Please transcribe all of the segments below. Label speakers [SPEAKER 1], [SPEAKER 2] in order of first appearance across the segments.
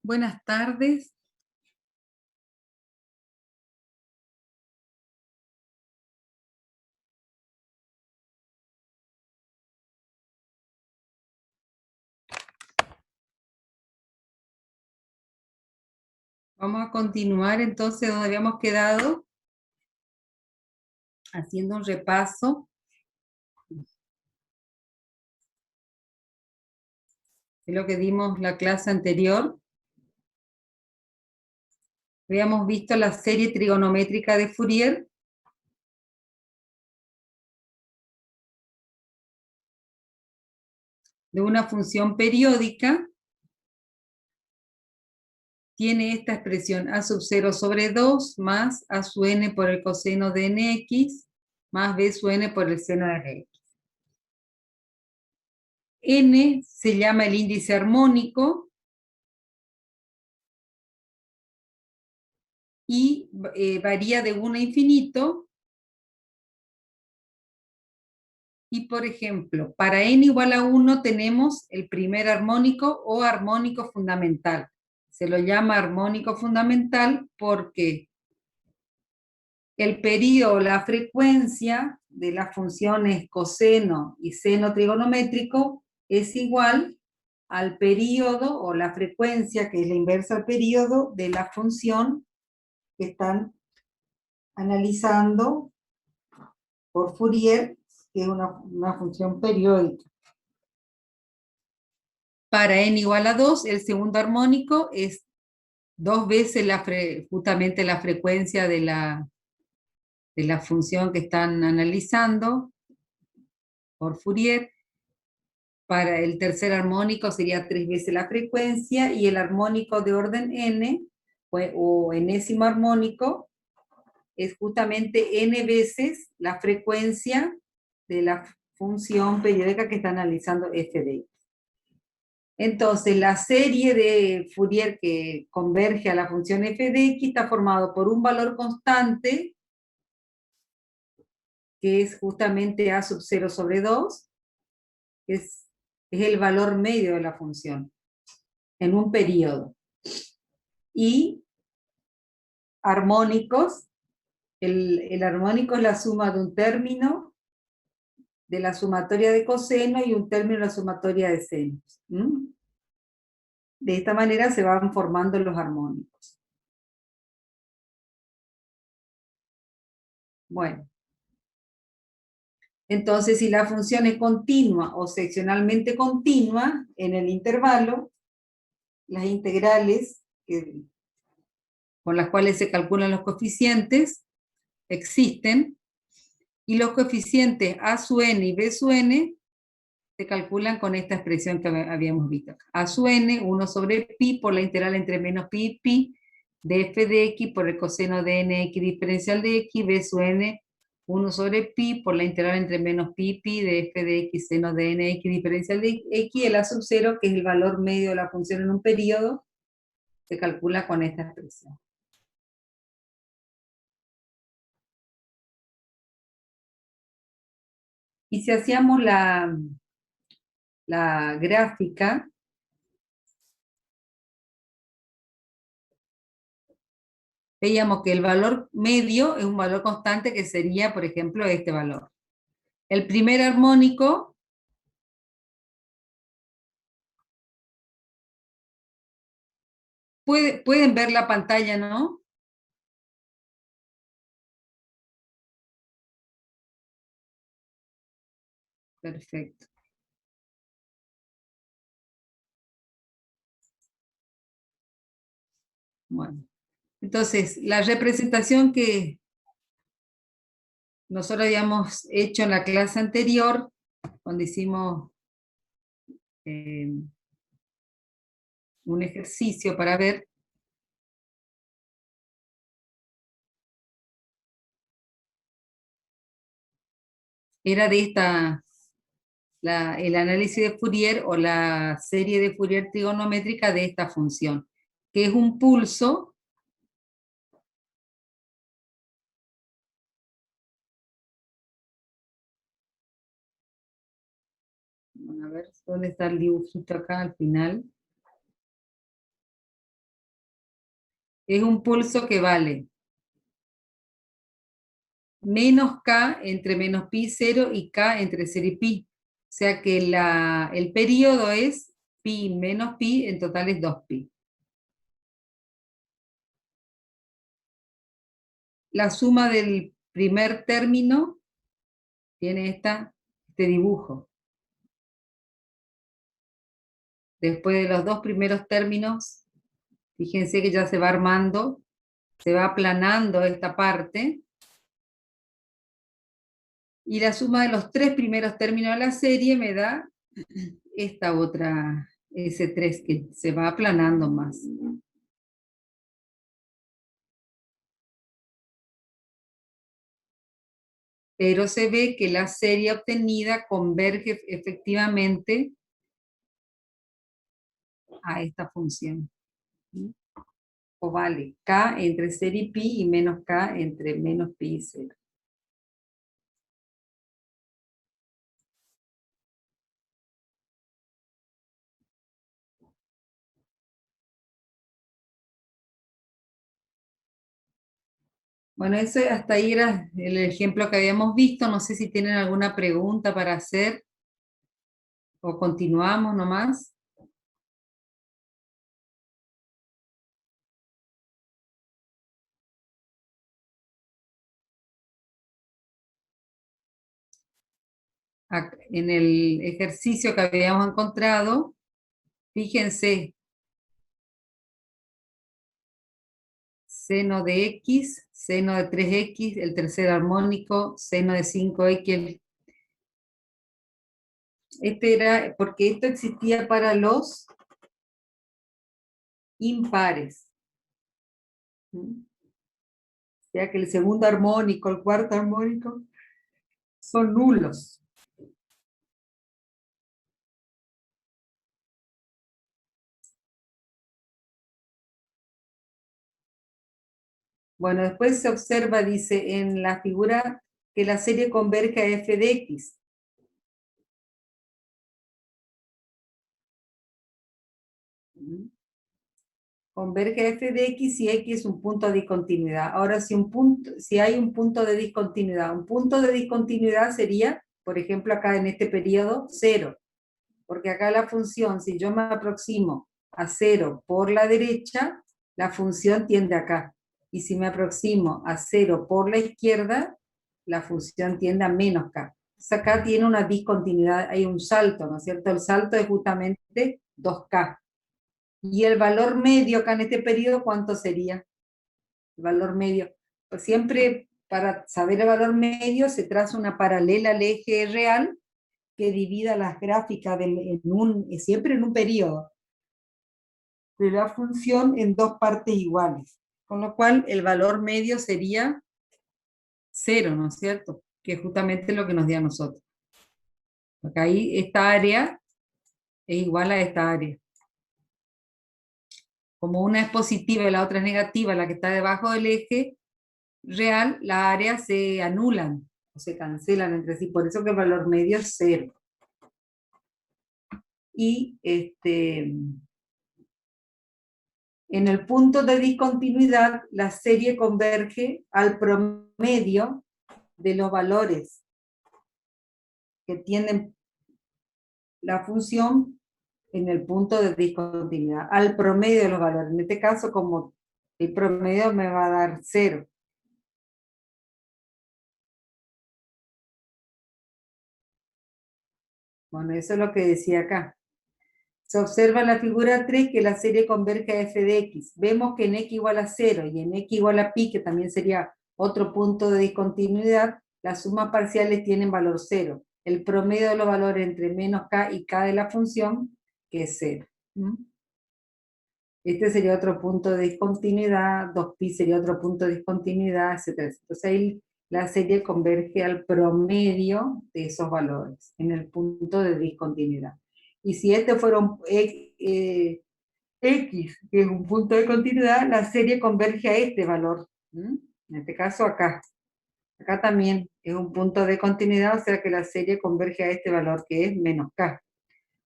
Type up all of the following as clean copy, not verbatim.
[SPEAKER 1] Buenas tardes. Vamos a continuar entonces donde habíamos quedado, haciendo un repaso de lo que dimos la clase anterior. Habíamos visto la serie trigonométrica de Fourier. De una función periódica. Tiene esta expresión a sub 0 sobre 2 más a sub n por el coseno de nx más b sub n por el seno de nx. N se llama el índice armónico y varía de 1 a infinito. Y por ejemplo, para n igual a 1 tenemos el primer armónico o armónico fundamental. Se lo llama armónico fundamental porque el periodo o la frecuencia de las funciones coseno y seno trigonométrico es igual al periodo o la frecuencia, que es la inversa al periodo, de la función que están analizando por Fourier, que es una función periódica. Para n igual a 2, el segundo armónico es 2 veces justamente la frecuencia de la función que están analizando por Fourier. Para el tercer armónico sería 3 veces la frecuencia, y el armónico de orden n, o enésimo armónico, es justamente n veces la frecuencia de la función periódica que está analizando f de x. Entonces, la serie de Fourier que converge a la función f de x está formado por un valor constante, que es justamente a sub 0 sobre 2, que es el valor medio de la función, en un periodo. Y armónicos, el armónico es la suma de un término de la sumatoria de coseno y un término de la sumatoria de senos. De esta manera se van formando los armónicos. Bueno. Entonces, si la función es continua o seccionalmente continua en el intervalo, las integrales con las cuales se calculan los coeficientes existen, y los coeficientes a sub n y b sub n se calculan con esta expresión que habíamos visto. A sub n, 1 sobre pi por la integral entre menos pi y pi de f de x por el coseno de nx diferencial de x, b sub n, 1 sobre pi por la integral entre menos pi y pi de f de x seno de nx diferencial de x, el a sub 0, que es el valor medio de la función en un periodo, se calcula con esta expresión. Y si hacíamos la gráfica, veíamos que el valor medio es un valor constante, que sería, por ejemplo, este valor. El primer armónico pueden ver la pantalla, ¿no? Perfecto. Bueno, entonces, la representación que nosotros habíamos hecho en la clase anterior, cuando hicimos un ejercicio para ver, era de el análisis de Fourier, o la serie de Fourier trigonométrica de esta función, que es un pulso a ver, ¿dónde está el dibujito acá al final? es un pulso que vale menos k entre menos pi 0 y k entre 0 y pi. O sea que el periodo es pi menos pi, en total es 2pi. La suma del primer término tiene este dibujo. Después de los dos primeros términos, fíjense que ya se va armando, se va aplanando esta parte, y la suma de los tres primeros términos de la serie me da esta otra S3 que se va aplanando más. Pero se ve que la serie obtenida converge efectivamente a esta función. O vale k entre 0 y pi y menos k entre menos pi y 0. Bueno, eso hasta ahí era el ejemplo que habíamos visto. No sé si tienen alguna pregunta para hacer o continuamos nomás. En el ejercicio que habíamos encontrado, fíjense, seno de x, seno de 3x, el tercer armónico, seno de 5x. Este era, porque esto existía para los impares. ¿Mm? O sea que el segundo armónico, el cuarto armónico, son nulos. Bueno, después se observa, dice, en la figura que la serie converge a f de x. Converge a f de x si x es un punto de discontinuidad. Ahora, si hay un punto de discontinuidad sería, por ejemplo, acá en este periodo, 0. Porque acá la función, si yo me aproximo a 0 por la derecha, la función tiende acá. Y si me aproximo a 0 por la izquierda, la función tiende a menos k. Entonces acá tiene una discontinuidad, hay un salto, ¿no es cierto? El salto es justamente 2k. Y el valor medio acá en este periodo, ¿cuánto sería? El valor medio. Pues siempre para saber el valor medio se traza una paralela al eje real que divida las gráficas siempre en un periodo de la función en dos partes iguales. Con lo cual el valor medio sería 0, ¿no es cierto? Que es justamente lo que nos dio a nosotros. Porque ahí esta área es igual a esta área. Como una es positiva y la otra es negativa, la que está debajo del eje real, las áreas se anulan o se cancelan entre sí. Por eso que el valor medio es 0. Y en el punto de discontinuidad, la serie converge al promedio de los valores que tienen la función en el punto de discontinuidad, al promedio de los valores. En este caso, como el promedio me va a dar 0. Bueno, eso es lo que decía acá. Se observa en la figura 3 que la serie converge a f de x. Vemos que en x igual a 0 y en x igual a pi, que también sería otro punto de discontinuidad, las sumas parciales tienen valor 0. El promedio de los valores entre menos k y k de la función, que es 0. Este sería otro punto de discontinuidad, 2pi sería otro punto de discontinuidad, etc. Entonces ahí la serie converge al promedio de esos valores, en el punto de discontinuidad. Y si este fuera x, que es un punto de continuidad, la serie converge a este valor. En este caso acá. Acá también es un punto de continuidad, o sea que la serie converge a este valor que es menos k.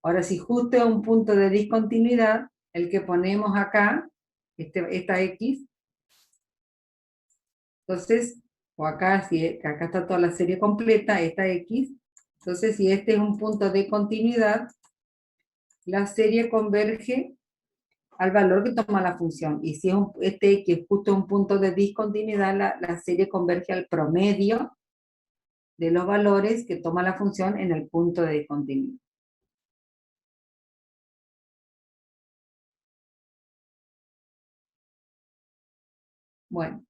[SPEAKER 1] Ahora, si justo es un punto de discontinuidad, el que ponemos acá, esta x, Entonces, o acá, si acá está toda la serie completa, esta X, entonces si este es un punto de continuidad, la serie converge al valor que toma la función. Y si es este X es justo un punto de discontinuidad, la serie converge al promedio de los valores que toma la función en el punto de discontinuidad. Bueno.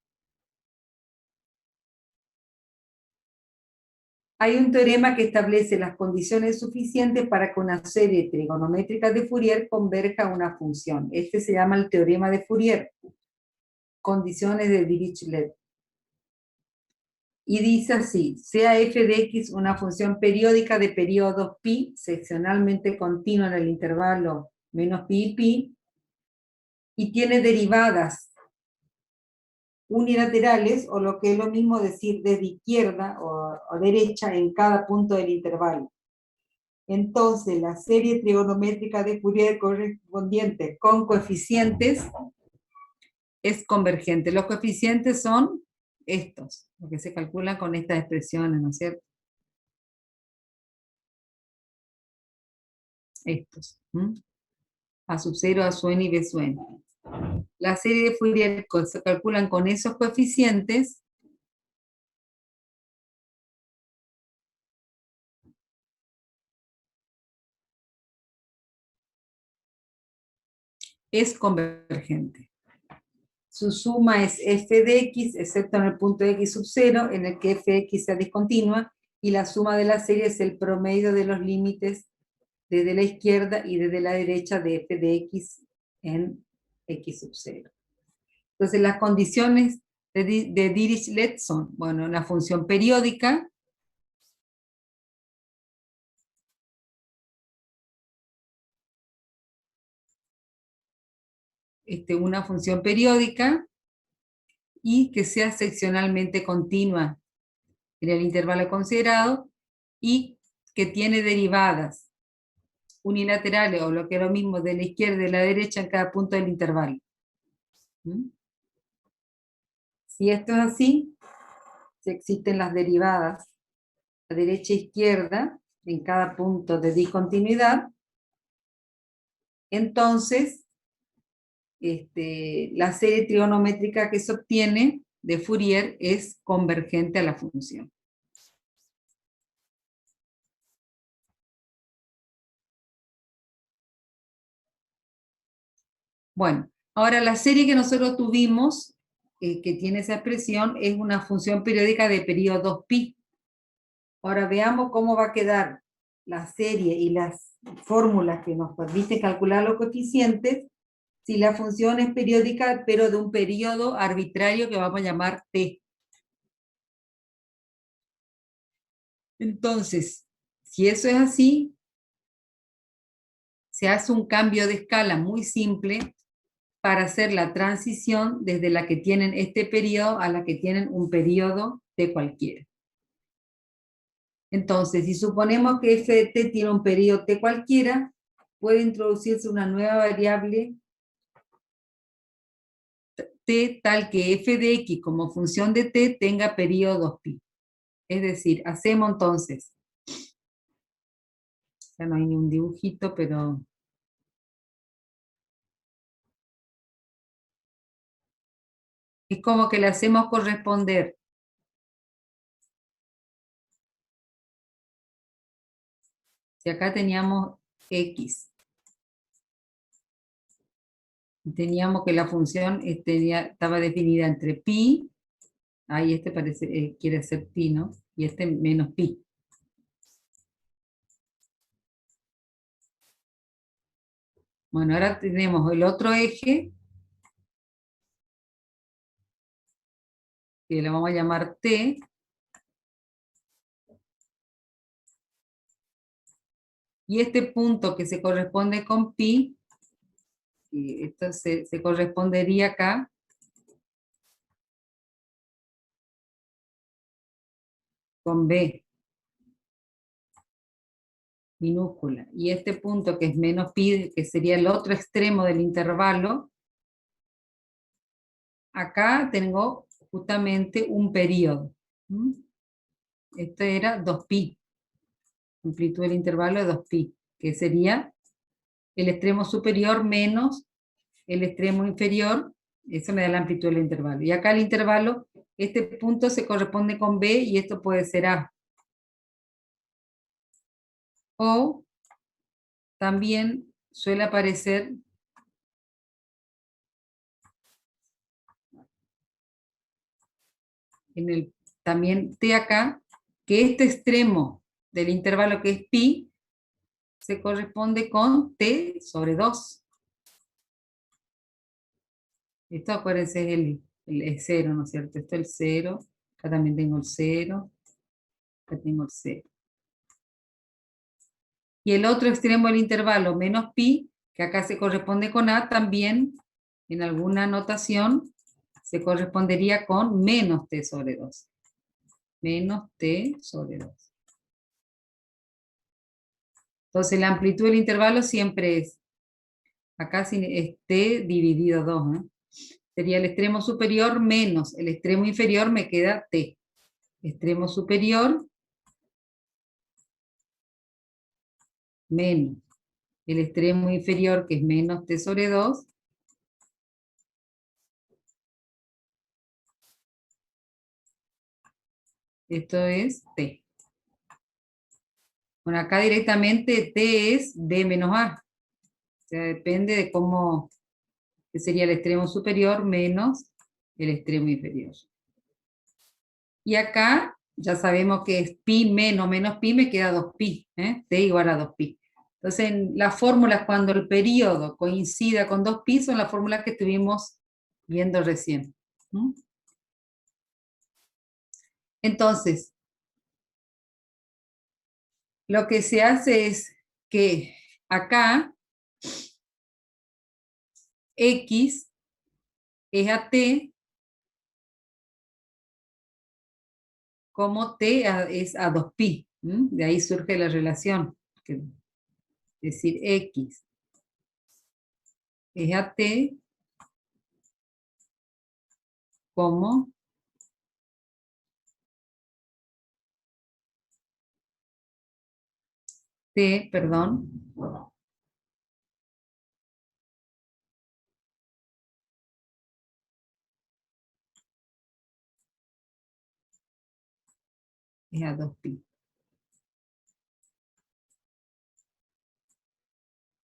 [SPEAKER 1] Hay un teorema que establece las condiciones suficientes para que una serie trigonométrica de Fourier converja a una función. Este se llama el teorema de Fourier. Condiciones de Dirichlet. Y dice así: sea f de x una función periódica de periodo pi, seccionalmente continua en el intervalo menos pi y pi, y tiene derivadas unilaterales, o lo que es lo mismo decir desde izquierda o derecha en cada punto del intervalo. Entonces, la serie trigonométrica de Fourier correspondiente con coeficientes es convergente. Los coeficientes son estos, lo que se calculan con estas expresiones, ¿no es cierto? Estos. A sub 0, a sub n y b sub n. La serie de Fourier se calculan con esos coeficientes. Es convergente. Su suma es f de x, excepto en el punto x sub 0, en el que f de x sea discontinua, y la suma de la serie es el promedio de los límites desde la izquierda y desde la derecha de f de x en x sub 0. Entonces las condiciones de Dirichlet son, bueno, una función periódica, una función periódica, y que sea seccionalmente continua en el intervalo considerado, y que tiene derivadas unilaterales, o lo que es lo mismo, de la izquierda y de la derecha en cada punto del intervalo. Si esto es así, si existen las derivadas a derecha e izquierda en cada punto de discontinuidad, entonces la serie trigonométrica que se obtiene de Fourier es convergente a la función. Bueno, ahora la serie que nosotros tuvimos, que tiene esa expresión, es una función periódica de periodos pi. Ahora veamos cómo va a quedar la serie y las fórmulas que nos permiten calcular los coeficientes si la función es periódica, pero de un periodo arbitrario que vamos a llamar t. Entonces, si eso es así, se hace un cambio de escala muy simple para hacer la transición desde la que tienen este periodo a la que tienen un periodo t cualquiera. Entonces, si suponemos que f de t tiene un periodo t cualquiera, puede introducirse una nueva variable t tal que f de x como función de t tenga periodos pi. Es decir, hacemos entonces, ya no hay ni un dibujito, pero es como que le hacemos corresponder si acá teníamos x, teníamos que la función estaba definida entre pi, ahí parece, quiere ser pi, ¿no? Y menos pi. Bueno, ahora tenemos el otro eje, que lo vamos a llamar t, y este punto que se corresponde con pi, y esto se correspondería acá con b minúscula, y este punto que es menos pi, que sería el otro extremo del intervalo, acá tengo justamente un periodo. Esto era 2pi, amplitud del intervalo de 2pi, que sería el extremo superior menos el extremo inferior, eso me da la amplitud del intervalo. Y acá el intervalo, este punto se corresponde con B y esto puede ser A. O también suele aparecer también T acá, que este extremo del intervalo que es pi se corresponde con T sobre 2. Esto, acuérdense, es el 0, ¿no es cierto? Esto es el 0, acá también tengo el 0, acá tengo el 0. Y el otro extremo del intervalo, menos pi, que acá se corresponde con A, también en alguna notación se correspondería con menos T sobre 2. Menos T sobre 2. Entonces la amplitud del intervalo siempre es, acá es T dividido 2, ¿eh? Sería el extremo superior menos el extremo inferior, me queda T. Extremo superior menos el extremo inferior, que es menos T sobre 2, esto es T. Bueno, acá directamente T es B menos A. O sea, depende de cómo, que sería el extremo superior menos el extremo inferior. Y acá ya sabemos que es pi menos pi, me queda 2pi, ¿eh? T igual a 2pi. Entonces, en las fórmulas, cuando el periodo coincida con 2pi, son las fórmulas que estuvimos viendo recién. Entonces, lo que se hace es que acá X es a T como T es a 2pi. De ahí surge la relación. Es decir, X es a T como T, perdón, es a 2pi.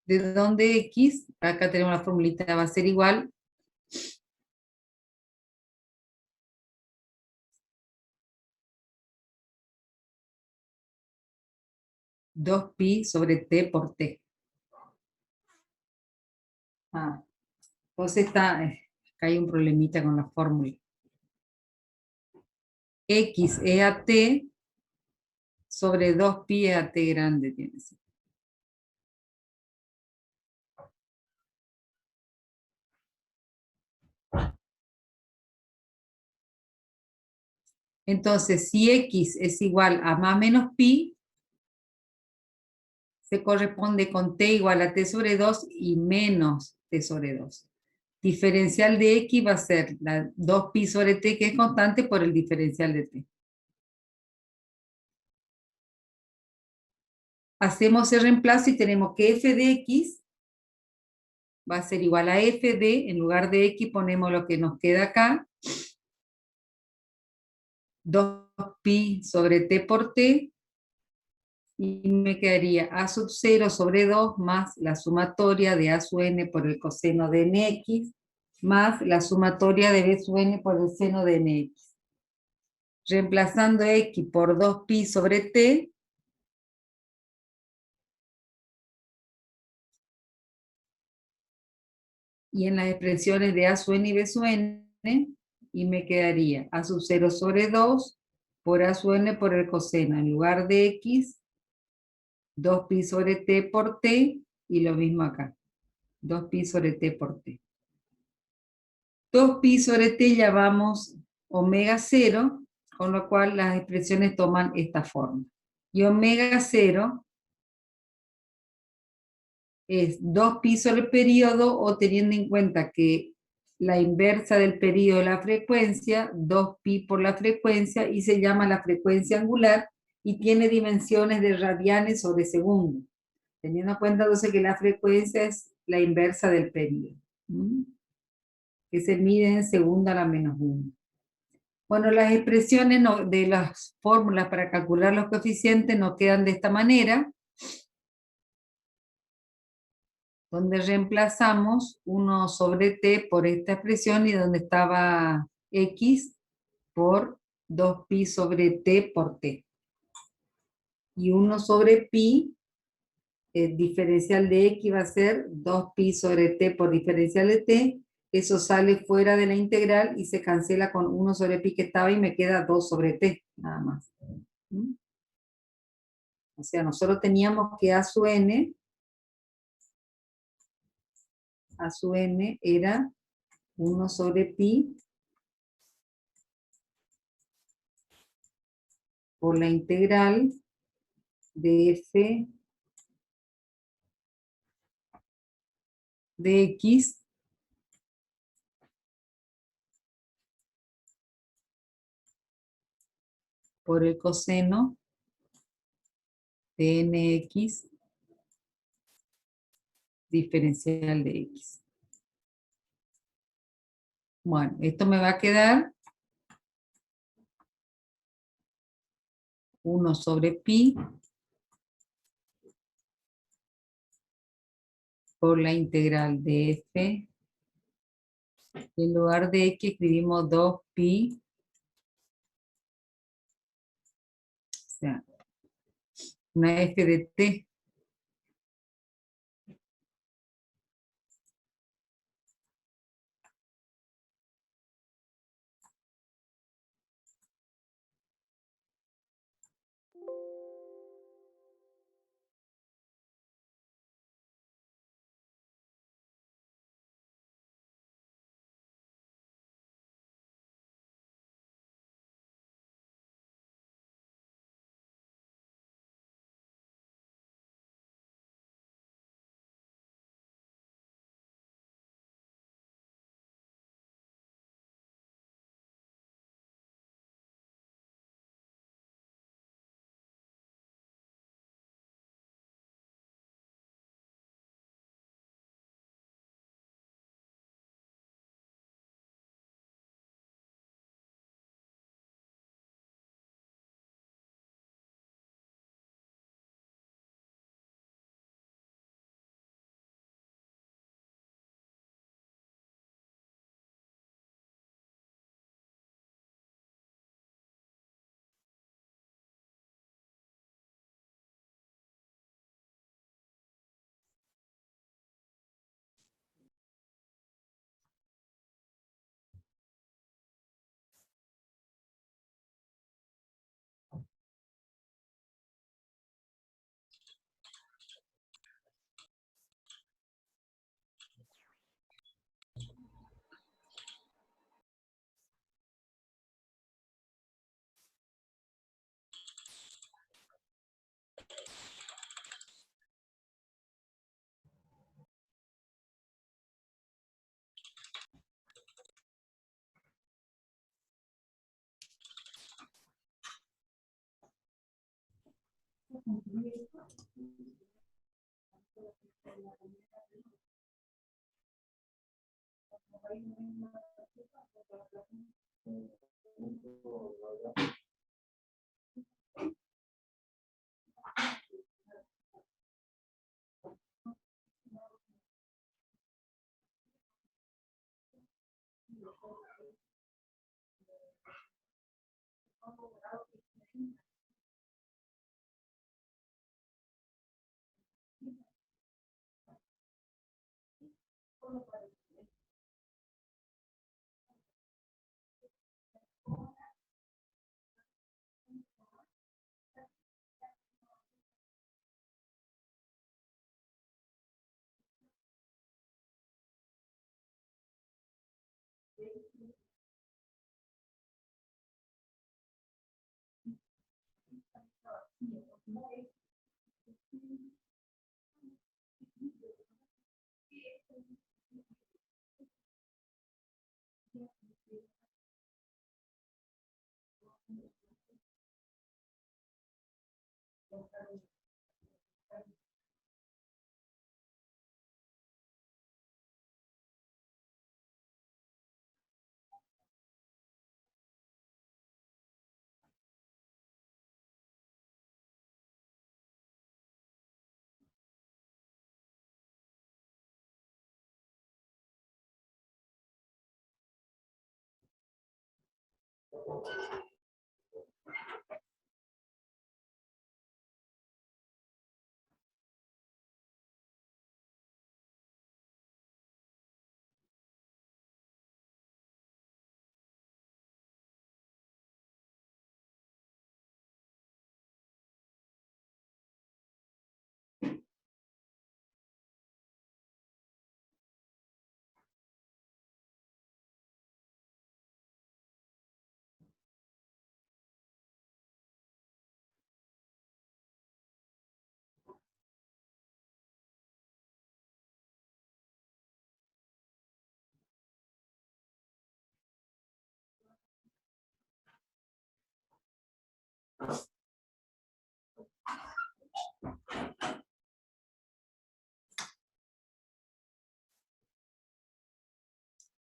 [SPEAKER 1] ¿De dónde X? Acá tenemos la formulita, va a ser igual. 2pi sobre T por T. Entonces acá hay un problemita con la fórmula. X es a T sobre 2pi es a T grande, tiene que ser. Entonces, si X es igual a más menos pi, se corresponde con T igual a T sobre 2 y menos T sobre 2. Diferencial de X va a ser la 2pi sobre T, que es constante, por el diferencial de T. Hacemos el reemplazo y tenemos que f de X va a ser igual a f de, en lugar de X ponemos lo que nos queda acá, 2pi sobre T por T, y me quedaría a sub 0 sobre 2 más la sumatoria de a sub n por el coseno de nx, más la sumatoria de b sub n por el seno de nx. Reemplazando x por 2pi sobre t, y en las expresiones de a sub n y b sub n, y me quedaría a sub 0 sobre 2 por a sub n por el coseno, en lugar de x, 2pi sobre t por t, y lo mismo acá, 2pi sobre t por t. 2pi sobre t llamamos omega 0, con lo cual las expresiones toman esta forma. Y omega 0 es 2pi sobre el periodo, o teniendo en cuenta que la inversa del periodo de la frecuencia, 2pi por la frecuencia, y se llama la frecuencia angular, y tiene dimensiones de radianes o de segundos, teniendo en cuenta entonces que la frecuencia es la inversa del periodo, que se mide en segundo a la -1. Bueno, las expresiones de las fórmulas para calcular los coeficientes nos quedan de esta manera, donde reemplazamos 1 sobre t por esta expresión y donde estaba x por 2pi sobre t por t. Y 1 sobre pi, el diferencial de x va a ser 2pi sobre t por diferencial de t, eso sale fuera de la integral y se cancela con 1 sobre pi que estaba y me queda 2 sobre t, nada más. O sea, nosotros teníamos que a sub n era 1 sobre pi por la integral de f de x por el coseno de nx diferencial de x. Bueno, esto me va a quedar 1 sobre pi por la integral de f. En lugar de x escribimos 2pi, o sea, una f de t.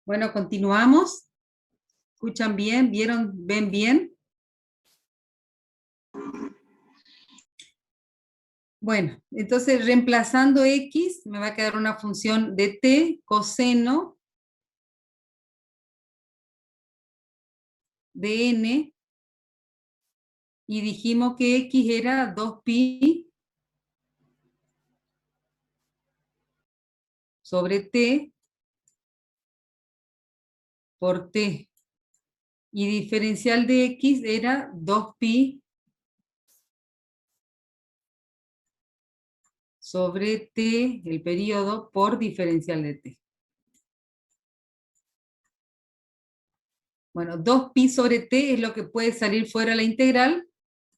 [SPEAKER 1] Bueno, continuamos. ¿Escuchan bien? ¿Vieron? ¿Ven bien? Bueno, entonces reemplazando x, me va a quedar una función de t coseno de n, y dijimos que x era 2pi sobre t por t. Y diferencial de x era 2pi sobre t, el periodo, por diferencial de t. Bueno, 2pi sobre t es lo que puede salir fuera de la integral,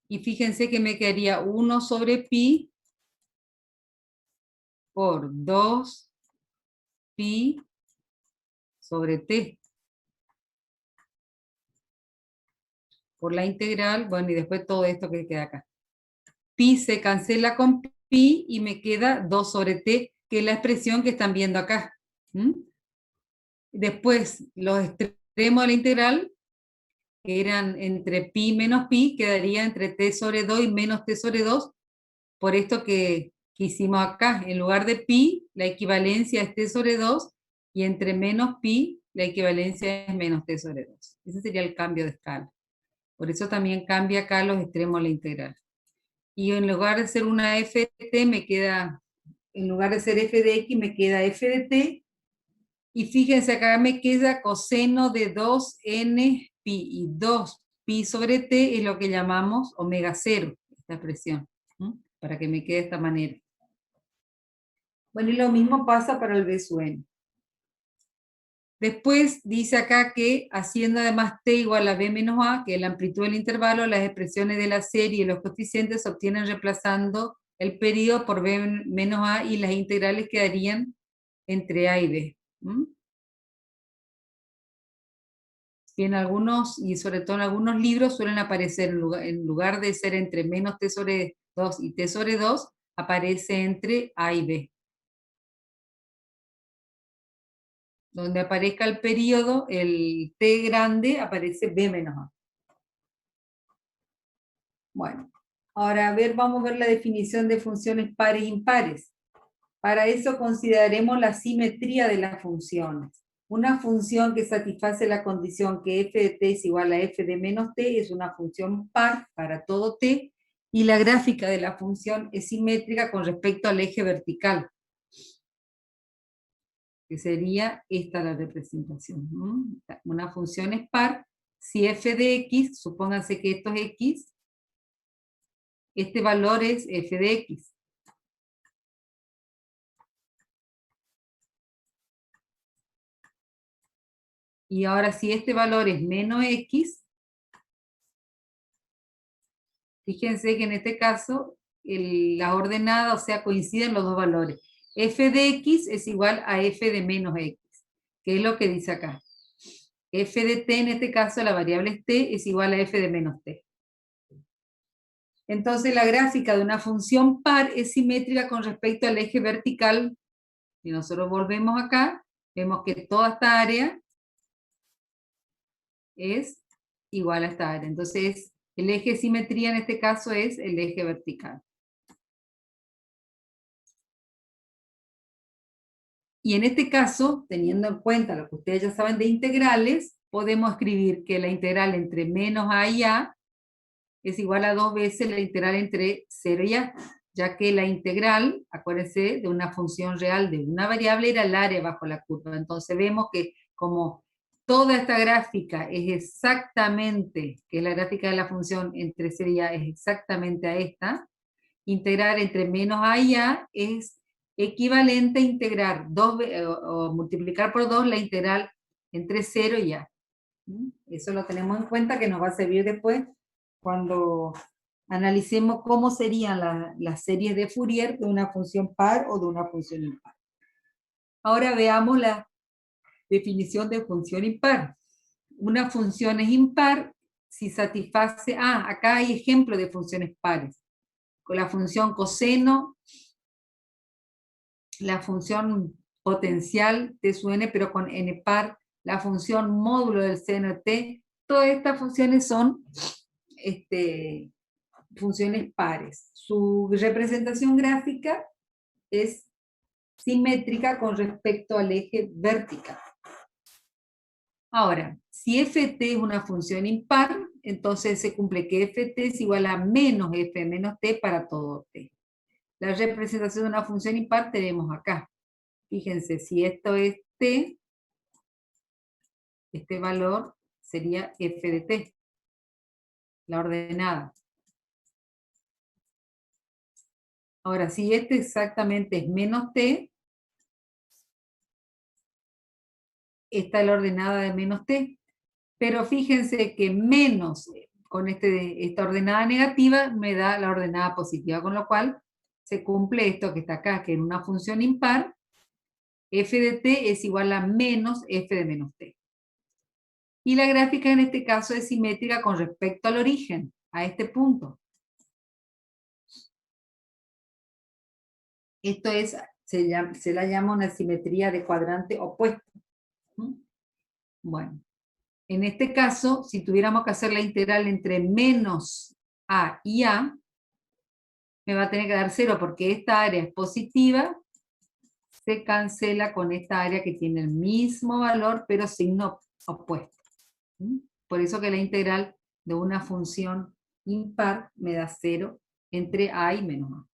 [SPEAKER 1] y fíjense que me quedaría 1 sobre pi por 2pi sobre t. Por la integral, bueno, y después todo esto que queda acá. Pi se cancela con pi y me queda 2 sobre t, que es la expresión que están viendo acá. Después, los extremos de la integral, que eran entre pi menos pi, quedaría entre t sobre 2 y menos t sobre 2, por esto que hicimos acá. En lugar de pi, la equivalencia es t sobre 2, y entre menos pi, la equivalencia es menos t sobre 2. Ese sería el cambio de escala. Por eso también cambia acá los extremos de la integral. Y en lugar de ser una f de t, me queda, en lugar de ser f de x, me queda f de t. Y fíjense, acá me queda coseno de 2n pi, y 2pi sobre t es lo que llamamos omega 0, esta expresión, para que me quede de esta manera. Bueno, y lo mismo pasa para el b sub n. Después dice acá que haciendo además t igual a b menos a, que es la amplitud del intervalo, las expresiones de la serie y los coeficientes se obtienen reemplazando el periodo por b menos a, y las integrales quedarían entre a y b. Y en algunos, y sobre todo en algunos libros, suelen aparecer, en lugar de ser entre menos t sobre 2 y t sobre 2, aparece entre a y b. Donde aparezca el periodo, el t grande, aparece b menos a. Bueno, ahora vamos a ver la definición de funciones pares e impares. Para eso consideraremos la simetría de las funciones. Una función que satisface la condición que f de t es igual a f de menos t es una función par para todo t, y la gráfica de la función es simétrica con respecto al eje vertical, que sería esta la representación. Una función es par si f de x, supónganse que esto es x, este valor es f de x. Y ahora si este valor es menos x, fíjense que en este caso la ordenada, o sea, coinciden los dos valores. F de x es igual a f de menos x, que es lo que dice acá. F de t, en este caso la variable es t, es igual a f de menos t. Entonces la gráfica de una función par es simétrica con respecto al eje vertical. Si nosotros volvemos acá, vemos que toda esta área es igual a esta área. Entonces el eje de simetría en este caso es el eje vertical. Y en este caso, teniendo en cuenta lo que ustedes ya saben de integrales, podemos escribir que la integral entre menos a y a es igual a 2 veces la integral entre 0 y a, ya que la integral, acuérdense, de una función real de una variable era el área bajo la curva. Entonces vemos que como toda esta gráfica es exactamente, que es la gráfica de la función entre 0 y a, es exactamente a esta, integrar entre menos a y a es equivalente a integrar o multiplicar por 2 la integral entre 0 y a. Eso lo tenemos en cuenta que nos va a servir después cuando analicemos cómo serían las series de Fourier de una función par o de una función impar. Ahora veamos la definición de función impar. Una función es impar si satisface... acá hay ejemplos de funciones pares. Con la función coseno, la función potencial t sub n, pero con n par, la función módulo del seno de t, todas estas funciones son funciones pares. Su representación gráfica es simétrica con respecto al eje vertical. Ahora, si ft es una función impar, entonces se cumple que ft es igual a menos f menos t para todo t. La representación de una función impar tenemos acá. Fíjense, si esto es t, este valor sería f de t, la ordenada. Ahora, si este exactamente es menos t, esta es la ordenada de menos t. Pero fíjense que menos con esta ordenada negativa me da la ordenada positiva, con lo cual se cumple esto que está acá, que en una función impar, f de t es igual a menos f de menos t. Y la gráfica en este caso es simétrica con respecto al origen, a este punto. Esto es, se la llama una simetría de cuadrante opuesto. Bueno, en este caso, si tuviéramos que hacer la integral entre menos a y a, me va a tener que dar 0 porque esta área es positiva, se cancela con esta área que tiene el mismo valor, pero signo opuesto. Por eso que la integral de una función impar me da 0 entre a y menos a.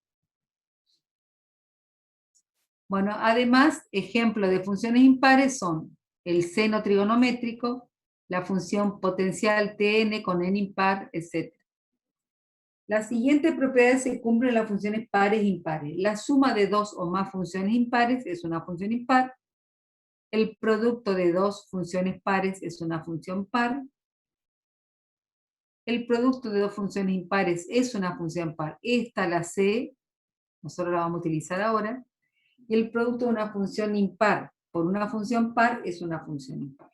[SPEAKER 1] Bueno, además, ejemplos de funciones impares son el seno trigonométrico, la función potencial Tn con n impar, etc. Las siguientes propiedades se cumplen en las funciones pares e impares. La suma de dos o más funciones impares es una función impar. El producto de dos funciones pares es una función par. El producto de dos funciones impares es una función par. Esta la sé, nosotros la vamos a utilizar ahora. Y el producto de una función impar por una función par es una función impar.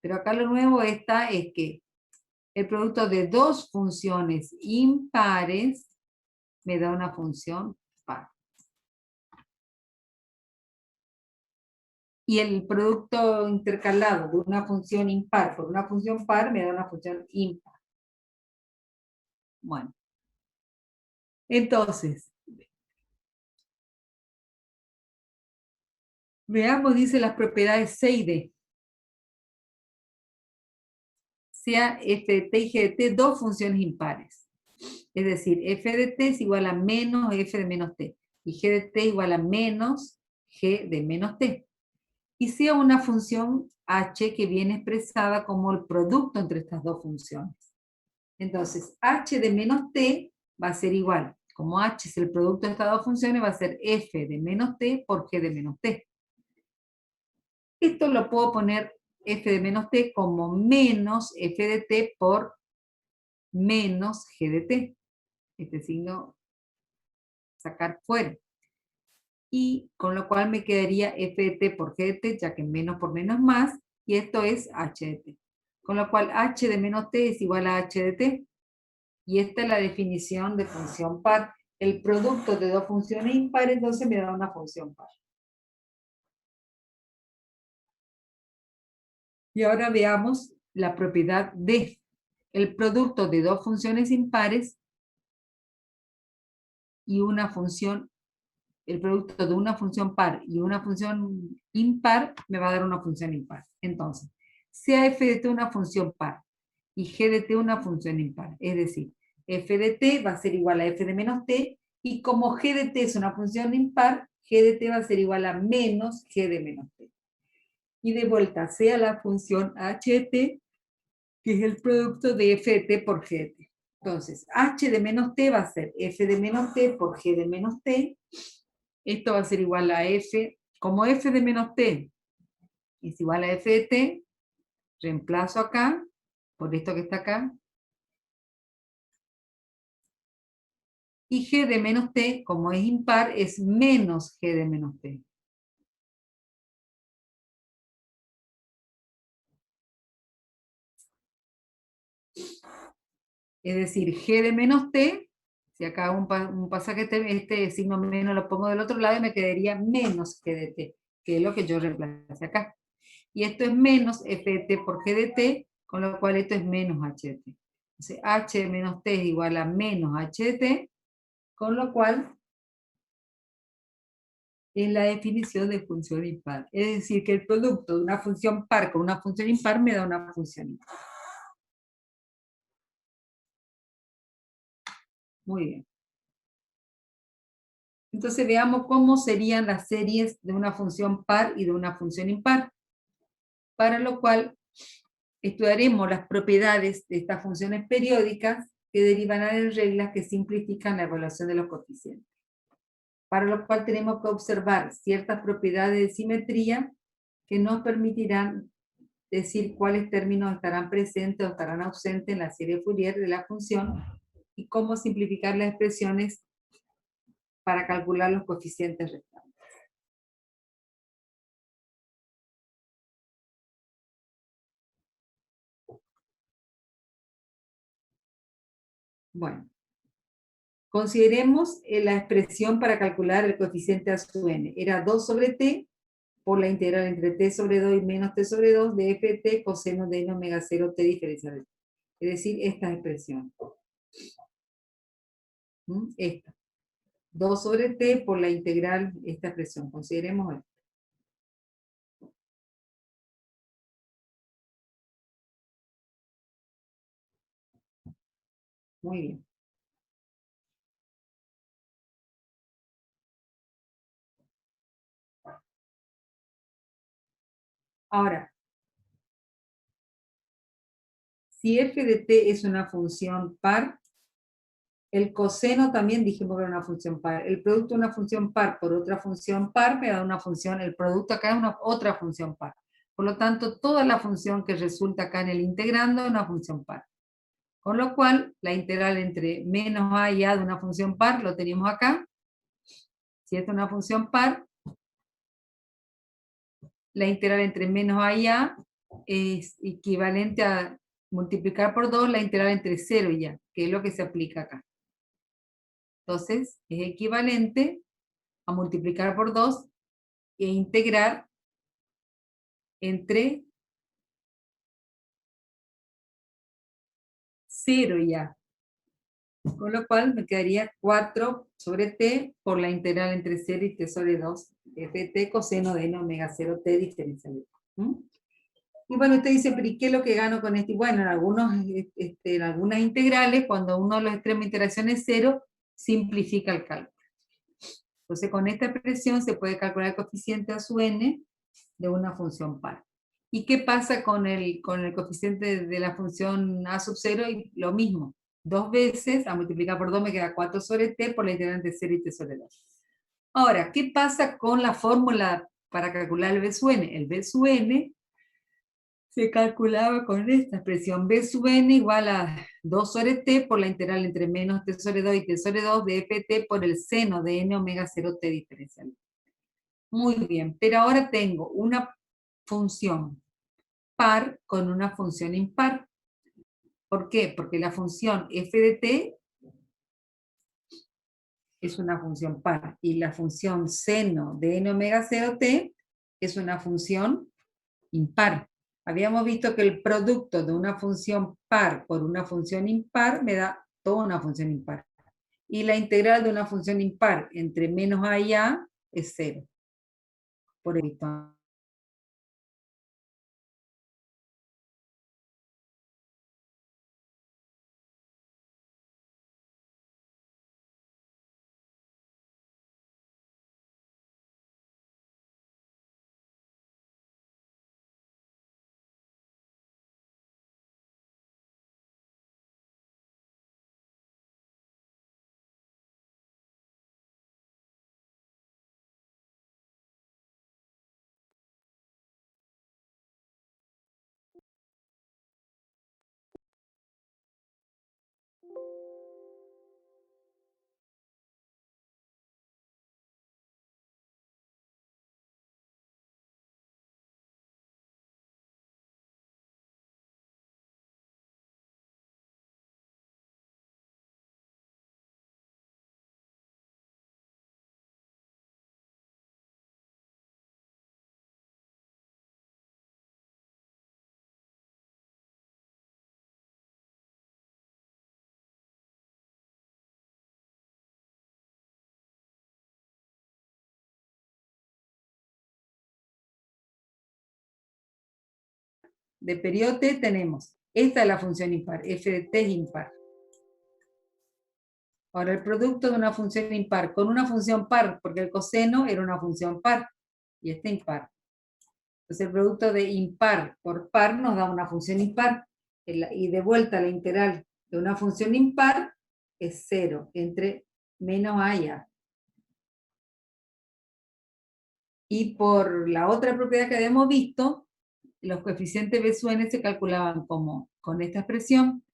[SPEAKER 1] Pero acá lo nuevo está es que el producto de dos funciones impares me da una función par. Y el producto intercalado de una función impar por una función par me da una función impar. Bueno. Entonces, veamos, dice las propiedades C y D. Sea f de t y g de t dos funciones impares. Es decir, f de t es igual a menos f de menos t. Y g de t igual a menos g de menos t. Y sea una función h que viene expresada como el producto entre estas dos funciones. Entonces, h de menos t va a ser igual. Como h es el producto de estas dos funciones, va a ser f de menos t por g de menos t. Esto lo puedo poner f de menos t como menos f de t por menos g de t. Este signo sacar fuera. Y con lo cual me quedaría f de t por g de t, ya que menos por menos más, y esto es h de t. Con lo cual h de menos t es igual a h de t. Y esta es la definición de función par. El producto de dos funciones impares, entonces me da una función par. Y ahora veamos la propiedad de el producto de dos funciones impares y una función, el producto de una función par y una función impar me va a dar una función impar. Entonces, sea f de t una función par y g de t una función impar. Es decir, f de t va a ser igual a f de menos t, y como g de t es una función impar, g de t va a ser igual a menos g de menos t. Y de vuelta, sea la función h de t, que es el producto de f de t por g de t. Entonces, h de menos t va a ser f de menos t por g de menos t. Esto va a ser igual a f, como f de menos t es igual a f de t, reemplazo acá, por esto que está acá, y g de menos t, como es impar, es menos g de menos t. Es decir, g de menos t, si acá hago un pasaje, este signo menos lo pongo del otro lado y me quedaría menos g de t, que es lo que yo reemplacé acá. Y esto es menos f de t por g de t, con lo cual esto es menos h de t. Entonces, h de menos t es igual a menos h de t, con lo cual es la definición de función impar. Es decir, que el producto de una función par con una función impar me da una función impar. Muy bien. Entonces veamos cómo serían las series de una función par y de una función impar. Para lo cual estudiaremos las propiedades de estas funciones periódicas que derivarán en reglas que simplifican la evaluación de los coeficientes. Para lo cual tenemos que observar ciertas propiedades de simetría que nos permitirán decir cuáles términos estarán presentes o estarán ausentes en la serie Fourier de la función y cómo simplificar las expresiones para calcular los coeficientes restantes. Bueno, consideremos la expresión para calcular el coeficiente a sub n. Era 2 sobre t por la integral entre t sobre 2 y menos t sobre 2 de f de t coseno de n omega 0 t diferencial de t. Es decir, esta expresión. Esta. 2 sobre t por la integral, esta expresión. Consideremos esto. Muy bien. Ahora, si f de t es una función par, el coseno también dijimos que era una función par. El producto de una función par por otra función par me da una función, el producto acá es una otra función par. Por lo tanto, toda la función que resulta acá en el integrando es una función par. Con lo cual, la integral entre menos a y a de una función par lo tenemos acá. Si esta es una función par, la integral entre menos a y a es equivalente a multiplicar por 2 la integral entre 0 y a, que es lo que se aplica acá. Entonces, es equivalente a multiplicar por 2 e integrar entre 0 y a. Con lo cual me quedaría 4 sobre t por la integral entre 0 y t sobre 2 f de t coseno de n omega 0 t diferencial de t. Y bueno, usted dice, pero ¿y qué es lo que gano con esto? Y bueno, en algunas integrales, cuando uno de los extremos de integración es 0, simplifica el cálculo. Entonces, con esta expresión se puede calcular el coeficiente a sub n de una función par. ¿Y qué pasa con el coeficiente de la función a sub 0? Y lo mismo, 2 veces, a multiplicar por 2 me queda 4 sobre t por la integral entre 0 y t sobre 2. Ahora, ¿qué pasa con la fórmula para calcular el b sub n? El b sub n se calculaba con esta expresión b sub n igual a 2 sobre t por la integral entre menos t sobre 2 y t sobre 2 de ft por el seno de n omega 0 t diferencial. Muy bien, pero ahora tengo una función par con una función impar. ¿Por qué? Porque la función f de t es una función par y la función seno de n omega 0 t es una función impar. Habíamos visto que el producto de una función par por una función impar me da toda una función impar. Y la integral de una función impar entre menos a y a es 0. Por esto. de periodo t tenemos, esta es la función impar, f de t es impar. Ahora, el producto de una función impar con una función par, porque el coseno era una función par, y este impar. Entonces, el producto de impar por par nos da una función impar, y de vuelta la integral de una función impar es 0, entre menos a y a. Y por la otra propiedad que habíamos visto, los coeficientes B sub n se calculaban como con esta expresión,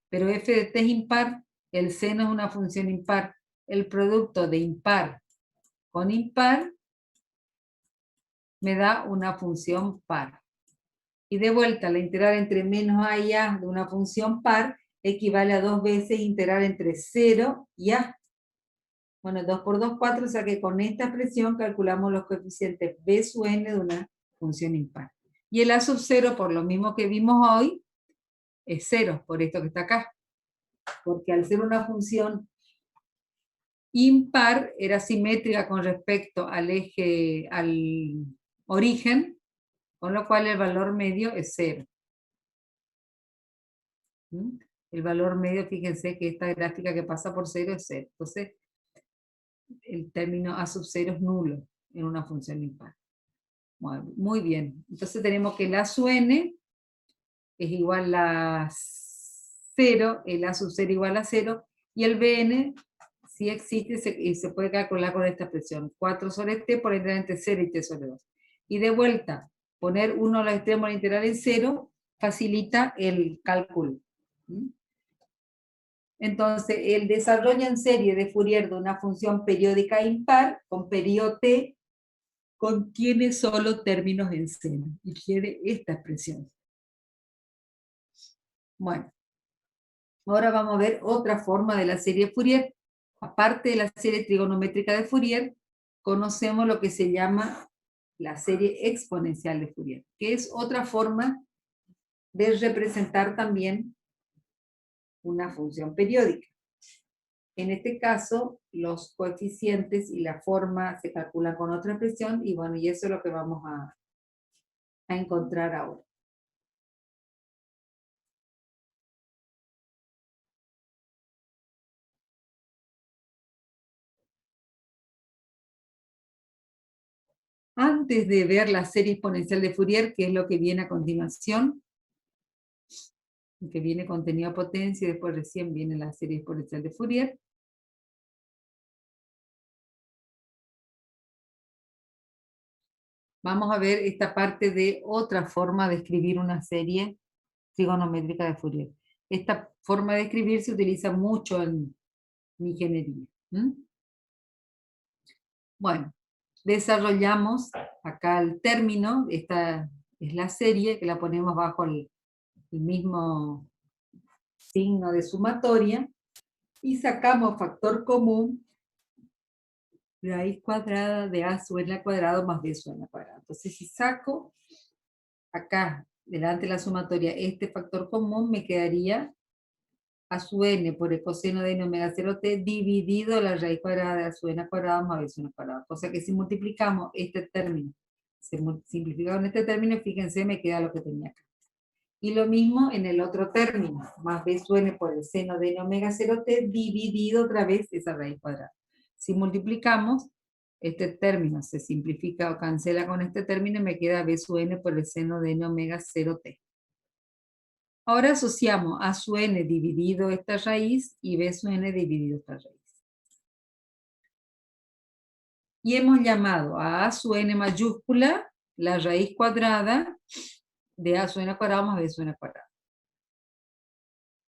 [SPEAKER 1] pero f de t es impar, el seno es una función impar, el producto de impar con impar me da una función par. Y de vuelta, la integral entre menos a y a de una función par equivale a 2 veces integral entre 0 y a. Bueno, 2 por 2, 4, o sea que con esta expresión calculamos los coeficientes B sub n de una función impar. Y el a sub 0, por lo mismo que vimos hoy, es 0, por esto que está acá. Porque al ser una función impar, era simétrica con respecto al eje, al origen, con lo cual el valor medio es 0. ¿Mm? El valor medio, fíjense que esta gráfica que pasa por 0 es 0. Entonces, el término a sub 0 es nulo en una función impar. Bueno, muy bien. Entonces tenemos que el a sub n es igual a 0, el a sub 0 igual a 0, y el bn sí existe y se puede calcular con esta expresión. 4 sobre t por integral entre 0 y t sobre 2. Y de vuelta, poner uno a los extremos de la integral en 0 facilita el cálculo. ¿Mm? Entonces, el desarrollo en serie de Fourier de una función periódica impar con periodo t contiene solo términos en seno y quiere esta expresión. Bueno, ahora vamos a ver otra forma de la serie Fourier. Aparte de la serie trigonométrica de Fourier, conocemos lo que se llama la serie exponencial de Fourier, que es otra forma de representar también una función periódica. En este caso, los coeficientes y la forma se calculan con otra expresión, y bueno, y eso es lo que vamos a encontrar ahora. Antes de ver la serie exponencial de Fourier, que es lo que viene a continuación, que viene contenido a potencia, y después recién viene la serie exponencial de Fourier, vamos a ver esta parte de otra forma de escribir una serie trigonométrica de Fourier. Esta forma de escribir se utiliza mucho en ingeniería. Bueno, desarrollamos acá el término, esta es la serie, que la ponemos bajo el mismo signo de sumatoria, y sacamos factor común, raíz cuadrada de a sub n al cuadrado más b sub n al cuadrado. Entonces, si saco acá, delante de la sumatoria, este factor común, me quedaría a sub n por el coseno de n omega 0t dividido la raíz cuadrada de a sub n al cuadrado más b sub n al cuadrado. Cosa que si multiplicamos este término, se simplifica con este término, fíjense, me queda lo que tenía acá. Y lo mismo en el otro término, más b sub n por el seno de n omega 0t dividido otra vez esa raíz cuadrada. Si multiplicamos, este término se simplifica o cancela con este término y me queda b sub n por el seno de n omega 0t. Ahora asociamos a sub n dividido esta raíz y b sub n dividido esta raíz. Y hemos llamado a sub n mayúscula la raíz cuadrada de a sub n al cuadrado más b sub n al cuadrado.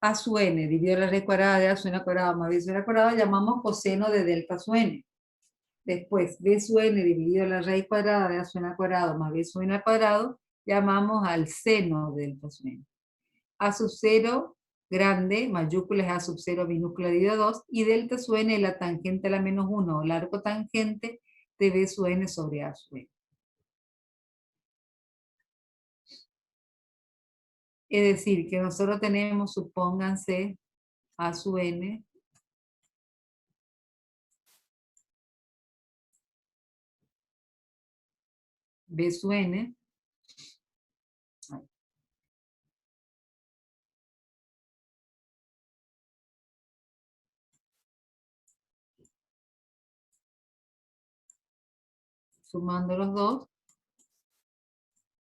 [SPEAKER 1] A sub n dividido la raíz cuadrada de a sub n al cuadrado más b sub n al cuadrado llamamos coseno de delta sub n. Después, b sub n dividido la raíz cuadrada de a sub n al cuadrado más b sub n al cuadrado llamamos al seno de delta sub n. A sub 0 grande, mayúscula es a sub 0 minúscula dividido 2, y delta sub n es la tangente a la menos 1, o largo tangente de b sub n sobre a sub n. Es decir, que nosotros tenemos, supónganse, a sub n b sub n sumando los dos,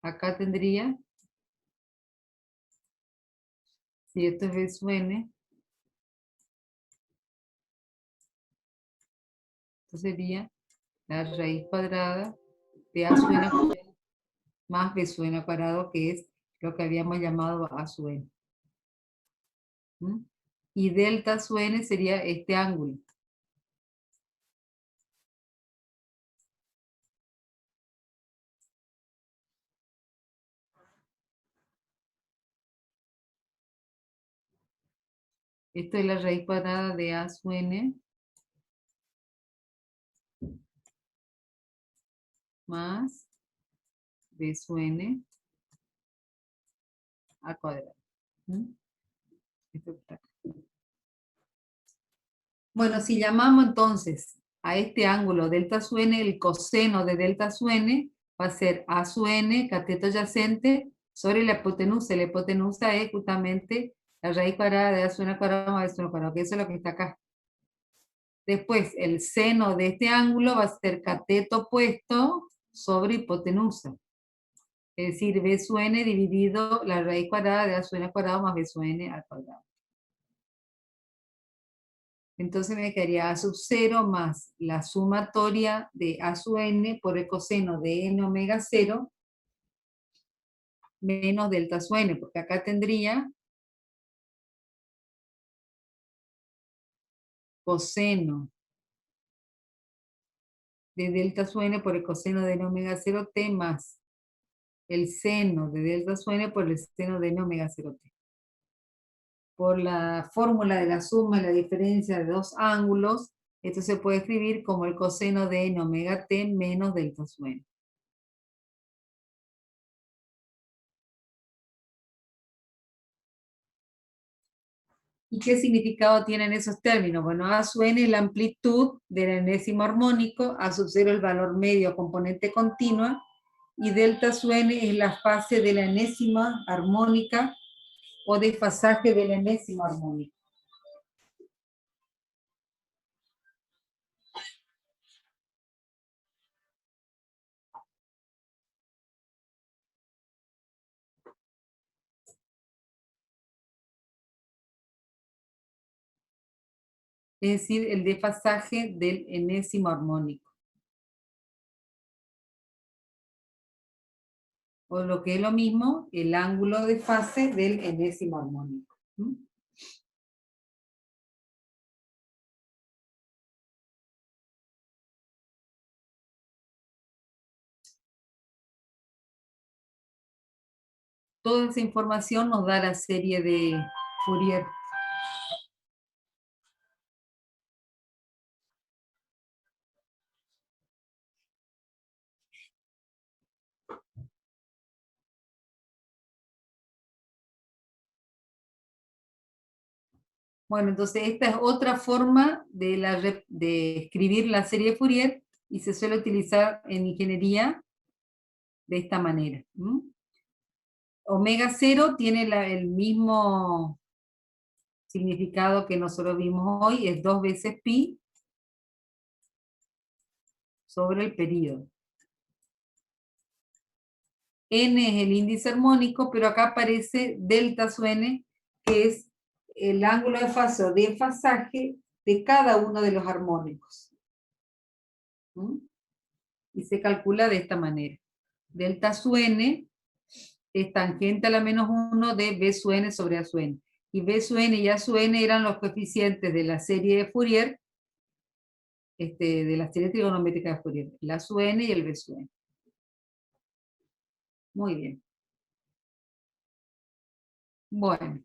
[SPEAKER 1] acá tendría, si esto es B sub n, esto sería la raíz cuadrada de A sub n más B sub n al cuadrado, que es lo que habíamos llamado A sub n. ¿Mm? Y delta sub n sería este ángulo. Esto es la raíz cuadrada de A sub n más B sub n al cuadrado. ¿Mm? Esto está acá. Bueno, si llamamos entonces a este ángulo delta sub n, el coseno de delta sub n va a ser A sub n, cateto adyacente, sobre la hipotenusa. La hipotenusa es justamente la raíz cuadrada de A sub n al cuadrado más B sub n al cuadrado, que eso es lo que está acá. Después, el seno de este ángulo va a ser cateto opuesto sobre hipotenusa. Es decir, B sub n dividido la raíz cuadrada de A sub n al cuadrado más B sub n al cuadrado. Entonces me quedaría A sub 0 más la sumatoria de A sub n por el coseno de n omega 0 menos delta sub n, porque acá tendría coseno de delta sub n por el coseno de n omega 0 t más el seno de delta sub n por el seno de n omega 0 t. Por la fórmula de la suma y la diferencia de dos ángulos, esto se puede escribir como el coseno de n omega t menos delta sub n. ¿Y qué significado tienen esos términos? Bueno, A sub n es la amplitud del enésimo armónico, A sub 0 el valor medio componente continua, y delta sub n es la fase de la enésima armónica o desfasaje del enésimo armónico. Es decir, el desfasaje del enésimo armónico. O lo que es lo mismo, el ángulo de fase del enésimo armónico. ¿Mm? Toda esa información nos da la serie de Fourier. Bueno, entonces esta es otra forma de escribir la serie de Fourier y se suele utilizar en ingeniería de esta manera. ¿Mm? Omega 0 tiene el mismo significado que nosotros vimos hoy, es 2 veces pi sobre el período. N es el índice armónico, pero acá aparece delta sub n, que es el ángulo de fase o desfasaje de cada uno de los armónicos. ¿Mm? Y se calcula de esta manera. Delta sub n es tangente a la menos 1 de B sub n sobre A sub n. Y B sub n y A sub n eran los coeficientes de la serie de Fourier, de la serie trigonométrica de Fourier, el A sub n y el B sub n. Muy bien. Bueno.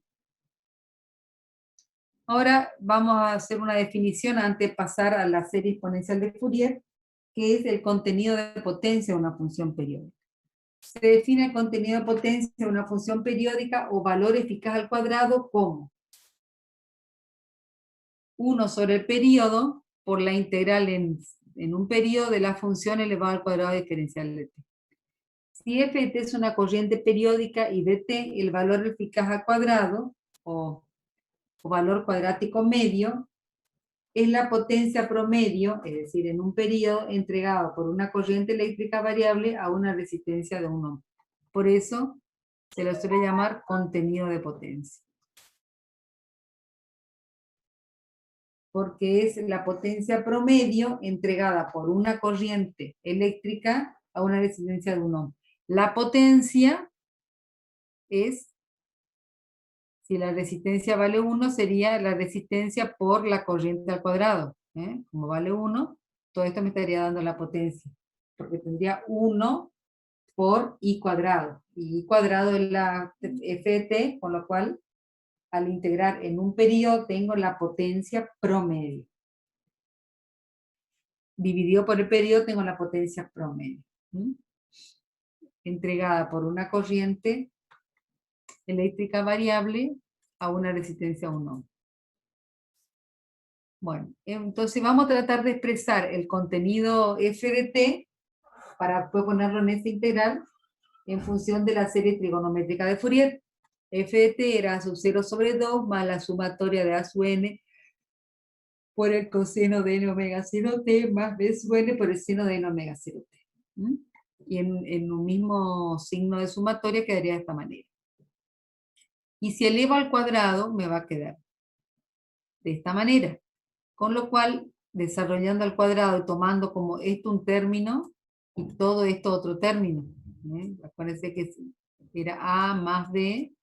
[SPEAKER 1] Ahora vamos a hacer una definición antes de pasar a la serie exponencial de Fourier, que es el contenido de potencia de una función periódica. Se define el contenido de potencia de una función periódica o valor eficaz al cuadrado como 1 sobre el periodo por la integral en un periodo de la función elevado al cuadrado diferencial de t. Si f de t es una corriente periódica y de t el valor eficaz al cuadrado, o valor cuadrático medio, es la potencia promedio, es decir, en un periodo entregado por una corriente eléctrica variable a una resistencia de 1 ohm. Por eso se lo suele llamar contenido de potencia. Porque es la potencia promedio entregada por una corriente eléctrica a una resistencia de 1 ohm. La potencia es, si la resistencia vale 1, sería la resistencia por la corriente al cuadrado. Como vale 1, todo esto me estaría dando la potencia, porque tendría 1 por I cuadrado. Y I cuadrado es la F de T, con lo cual, al integrar en un periodo, tengo la potencia promedio. Dividido por el periodo, tengo la potencia promedio. Entregada por una corriente eléctrica variable a una resistencia 1 ohm. Bueno, entonces vamos a tratar de expresar el contenido F de T para después ponerlo en esta integral en función de la serie trigonométrica de Fourier. F de T era A sub 0 sobre 2 más la sumatoria de A sub n por el coseno de n omega 0t más B sub n por el seno de n omega 0t. Y en un mismo signo de sumatoria quedaría de esta manera. Y si elevo al cuadrado, me va a quedar de esta manera. Con lo cual, desarrollando al cuadrado y tomando como esto un término y todo esto otro término. Acuérdense que era A más B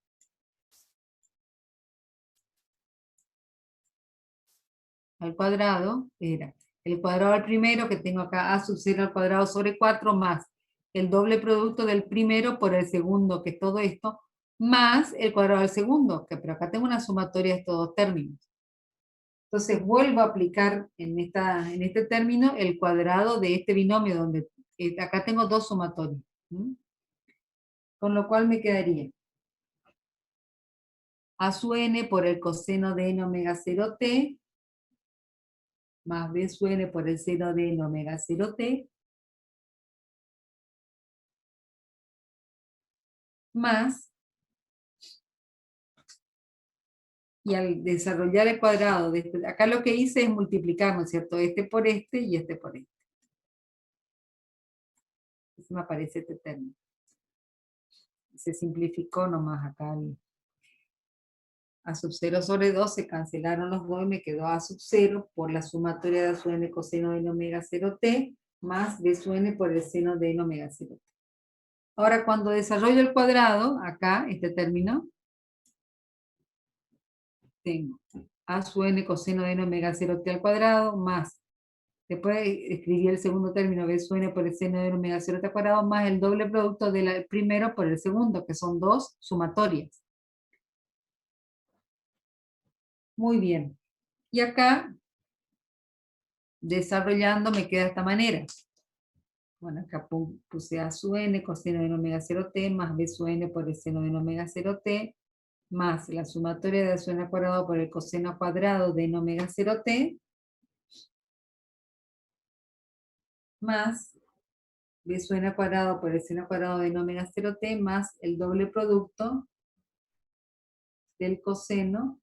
[SPEAKER 1] al cuadrado, era el cuadrado al primero, que tengo acá A sub 0 al cuadrado sobre 4, más el doble producto del primero por el segundo, que es todo esto, más el cuadrado del segundo, pero acá tengo una sumatoria de estos dos términos. Entonces vuelvo a aplicar en este término el cuadrado de este binomio, donde acá tengo dos sumatorios. Con lo cual me quedaría A sub n por el coseno de n omega 0t, más B sub n por el seno de n omega 0t, más, y al desarrollar el cuadrado, acá lo que hice es multiplicar, ¿no es cierto? Este por este y este por este. Así me aparece este término. Se simplificó nomás acá A sub 0 sobre 2, se cancelaron los dos y me quedó A sub 0 por la sumatoria de A sub n coseno de n omega 0t más B sub n por el seno de n omega 0t. Ahora cuando desarrollo el cuadrado, acá, este término, tengo A sub n coseno de n omega 0t al cuadrado más, después escribí el segundo término, B sub n por el seno de n omega 0t al cuadrado más el doble producto del primero por el segundo, que son dos sumatorias. Muy bien. Y acá, desarrollando, me queda de esta manera. Bueno, acá puse A sub n coseno de n omega 0t más B sub n por el seno de n omega 0t más la sumatoria de A sub n al cuadrado por el coseno cuadrado de n omega 0t más B sub n al cuadrado por el seno cuadrado de n omega 0t más el doble producto del coseno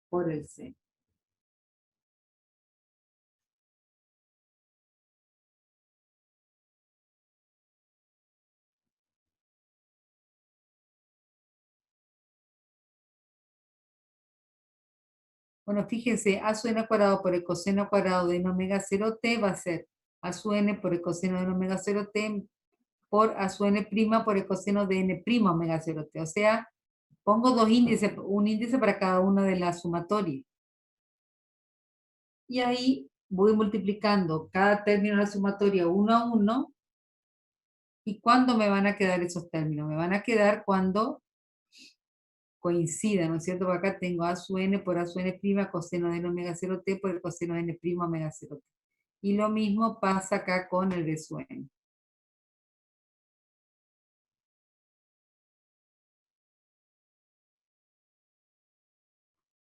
[SPEAKER 1] por el seno. Bueno, fíjense, A sub n al cuadrado por el coseno cuadrado de n omega 0t va a ser A sub n por el coseno de n omega 0t por A sub n' por el coseno de n' omega 0t. O sea, pongo dos índices, un índice para cada una de las sumatorias. Y ahí voy multiplicando cada término de la sumatoria uno a uno. ¿Y cuándo me van a quedar esos términos? Me van a quedar cuando coincidan, ¿no es cierto? Porque acá tengo A sub n por A sub n' coseno de n omega 0t por el coseno de n' omega 0t. Y lo mismo pasa acá con el B sub n.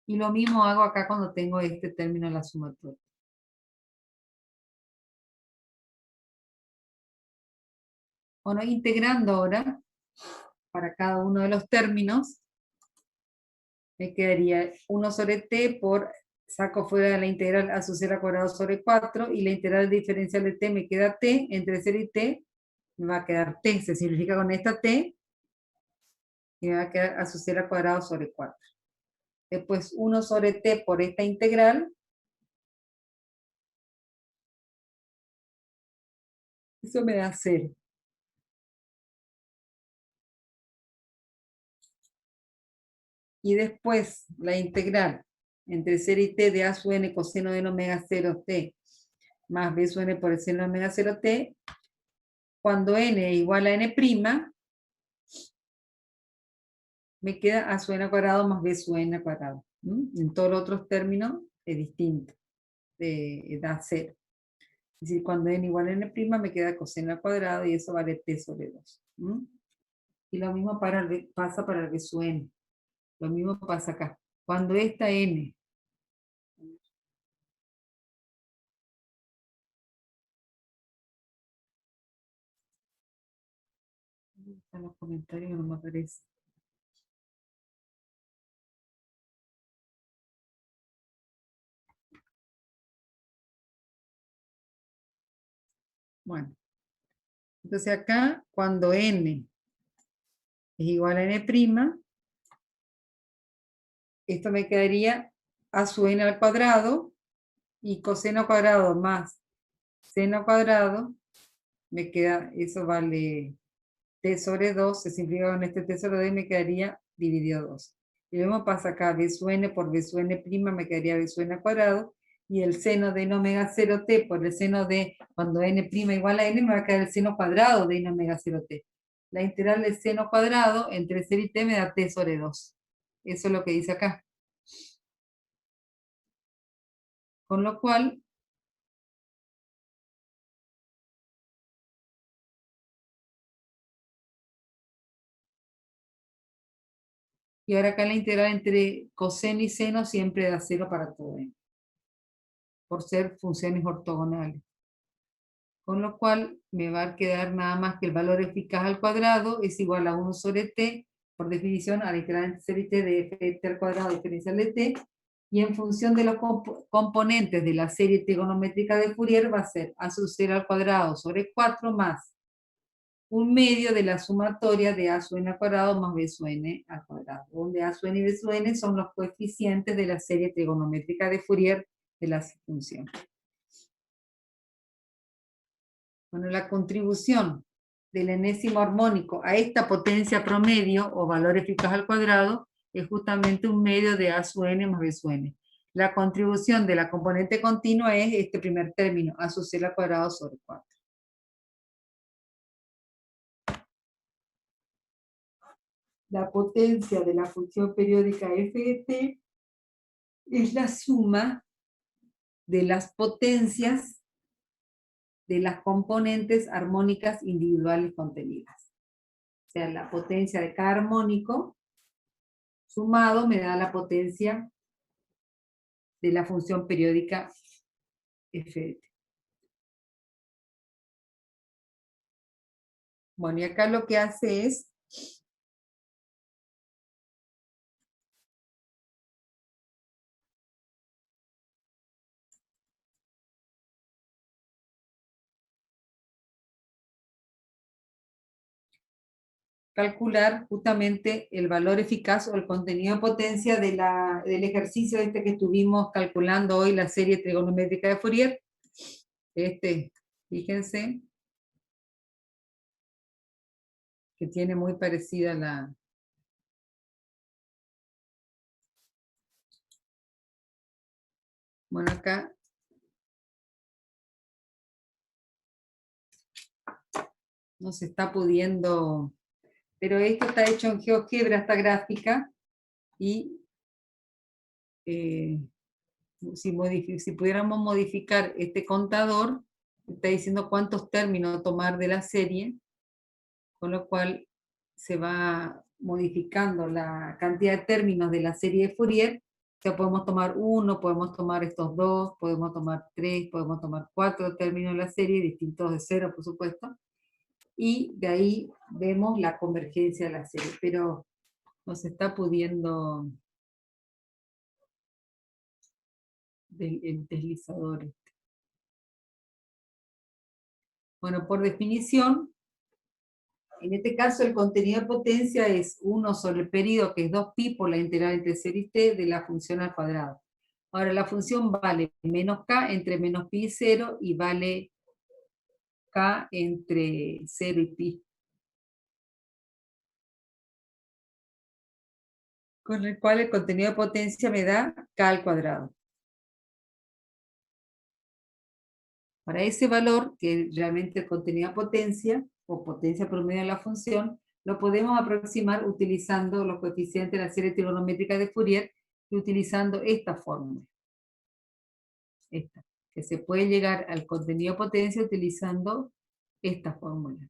[SPEAKER 1] Y lo mismo hago acá cuando tengo este término de la sumatoria. Bueno, integrando ahora para cada uno de los términos, me quedaría 1 sobre t por, saco fuera la integral a su 0 al cuadrado sobre 4, y la integral diferencial de t me queda t, entre 0 y t, me va a quedar t, se simplifica con esta t, y me va a quedar a su 0 al cuadrado sobre 4. Después 1 sobre t por esta integral, eso me da 0. Y después la integral entre 0 y t de a sub n coseno de n omega 0 t más b sub n por el seno de omega 0 t, cuando n es igual a n', me queda a sub n al cuadrado más b sub n al cuadrado. En todos los otros términos es distinto, da 0. Es decir, cuando n igual a n', me queda coseno al cuadrado y eso vale t sobre 2. Y lo mismo pasa para el b sub n. Lo mismo pasa acá. Cuando esta n en los comentarios no me aparece. Bueno, entonces acá, cuando n es igual a n', esto me quedaría a sub n al cuadrado, y coseno cuadrado más seno cuadrado, me queda, eso vale t sobre 2, se simplifica con este t sobre 2 y me quedaría dividido 2. Y lo mismo pasa acá, b sub n por b sub n', me quedaría b sub n al cuadrado, y el seno de n omega 0t por el seno de, cuando n' igual a n, me va a quedar el seno cuadrado de n omega 0t. La integral del seno cuadrado entre 0 y t me da t sobre 2. Eso es lo que dice acá. Con lo cual, y ahora acá la integral entre coseno y seno siempre da 0 para todo n, por ser funciones ortogonales. Con lo cual me va a quedar nada más que el valor eficaz al cuadrado es igual a 1 sobre t, por definición, a la integral entre 0 y t de f de t al cuadrado diferencial de t, y en función de los componentes de la serie trigonométrica de Fourier va a ser a sub 0 al cuadrado sobre 4 más 1/2 de la sumatoria de a sub n al cuadrado más b sub n al cuadrado, donde a sub n y b sub n son los coeficientes de la serie trigonométrica de Fourier de la función. Bueno, la contribución del enésimo armónico a esta potencia promedio o valor eficaz al cuadrado es justamente 1/2 de a sub n más b sub n. La contribución de la componente continua es este primer término, a sub 0 al cuadrado sobre 4. La potencia de la función periódica f de t es la suma de las potencias de las componentes armónicas individuales contenidas. O sea, la potencia de cada armónico sumado me da la potencia de la función periódica f de t. Bueno, y acá lo que hace es calcular justamente el valor eficaz o el contenido de potencia del ejercicio este que estuvimos calculando hoy, la serie trigonométrica de Fourier. Fíjense, que tiene muy parecida la... Bueno, acá no se está pudiendo... Pero esto está hecho en GeoGebra, esta gráfica, y si pudiéramos modificar este contador, está diciendo cuántos términos tomar de la serie, con lo cual se va modificando la cantidad de términos de la serie de Fourier. O sea, podemos tomar uno, podemos tomar estos dos, podemos tomar tres, podemos tomar cuatro términos de la serie, distintos de cero, por supuesto, y de ahí vemos la convergencia de la serie, pero no se está pudiendo el deslizador. Bueno, por definición, en este caso el contenido de potencia es 1 sobre el periodo, que es 2pi por la integral entre 0 y t de la función al cuadrado. Ahora la función vale menos k entre menos pi y 0, y vale k entre 0 y pi. Con el cual el contenido de potencia me da k al cuadrado. Para ese valor, que realmente el contenido de potencia, o potencia promedio de la función, lo podemos aproximar utilizando los coeficientes de la serie trigonométrica de Fourier y utilizando esta fórmula. Esta, que se puede llegar al contenido de potencia utilizando esta fórmula.